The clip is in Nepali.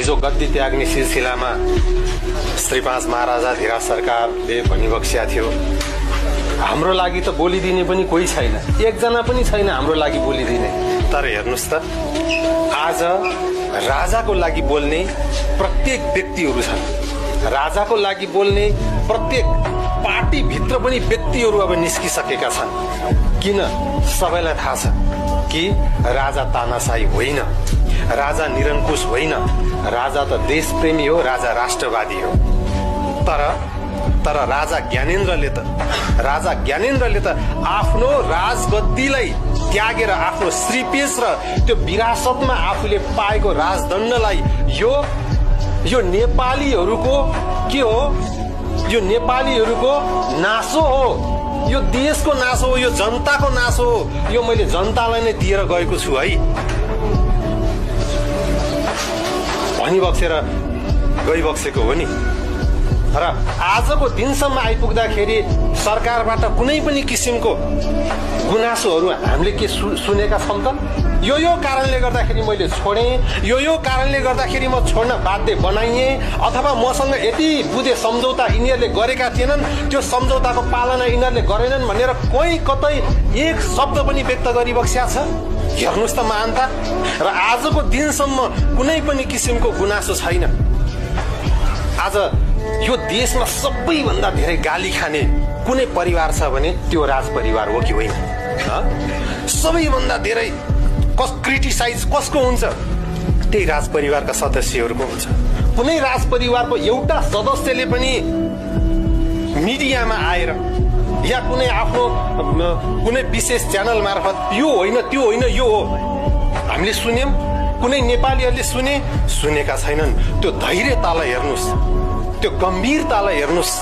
हिजो गद्दी त्याग्ने सिलसिलामा श्री 5 महाराजा धीराज सरकारले भनिबक्स्या थियो, हाम्रो लागि त बोलिदिने पनि कोही छैन, एकजना पनि छैन हाम्रो लागि बोलिदिने। तर हेर्नुहोस् त, आज राजाको लागि बोल्ने प्रत्येक व्यक्तिहरू छन्, राजाको लागि बोल्ने प्रत्येक पार्टीभित्र पनि व्यक्तिहरू अब निस्किसकेका छन्। किन? सबैलाई थाहा छ कि राजा तानाशाही होइन, राजा निरङ्कुश होइन, राजा त देशप्रेमी हो, राजा राष्ट्रवादी हो। तर राजा ज्ञानेन्द्रले त आफ्नो राजगद्दीलाई त्यागेर आफ्नो श्रीपेश र त्यो विरासतमा आफूले पाएको राजदण्डलाई यो नेपालीहरूको के हो? यो नेपालीहरूको नासो हो, यो देशको नासो हो, यो जनताको नासो हो। यो मैले जनतालाई नै दिएर गएको छु है, भनिबक्सेर गइबक्सेको हो नि। र आजको दिनसम्म आइपुग्दाखेरि सरकारबाट कुनै पनि किसिमको गुनासोहरू हामीले के सुनेका छौँ त? यो कारणले गर्दाखेरि मैले छोडेँ, यो कारणले गर्दाखेरि म छोड्न बाध्य बनाइएँ, अथवा मसँग यति बुझे सम्झौता यिनीहरूले गरेका थिएनन्, त्यो सम्झौताको पालना यिनीहरूले गरेनन् भनेर कोही कतै एक शब्द पनि व्यक्त गरिबक्स्या छ? हेर्नुहोस् त महान्ता। र आजको दिनसम्म कुनै पनि किसिमको गुनासो छैन। आज यो देशमा सबैभन्दा धेरै गाली खाने कुनै परिवार छ भने त्यो राज परिवार हो कि होइन? सबैभन्दा धेरै क्रिटिसाइज कसको हुन्छ? त्यही राज परिवारका सदस्यहरूको हुन्छ। कुनै राज परिवारको एउटा सदस्यले पनि मिडियामा आएर या कुनै आफ्नो कुनै विशेष च्यानल मार्फत यो होइन त्यो होइन यो हो हामीले सुन्यौं, कुनै नेपालीहरूले सुनेका छैनन्। त्यो धैर्यतालाई हेर्नुहोस्, त्यो गम्भीरतालाई हेर्नुहोस्।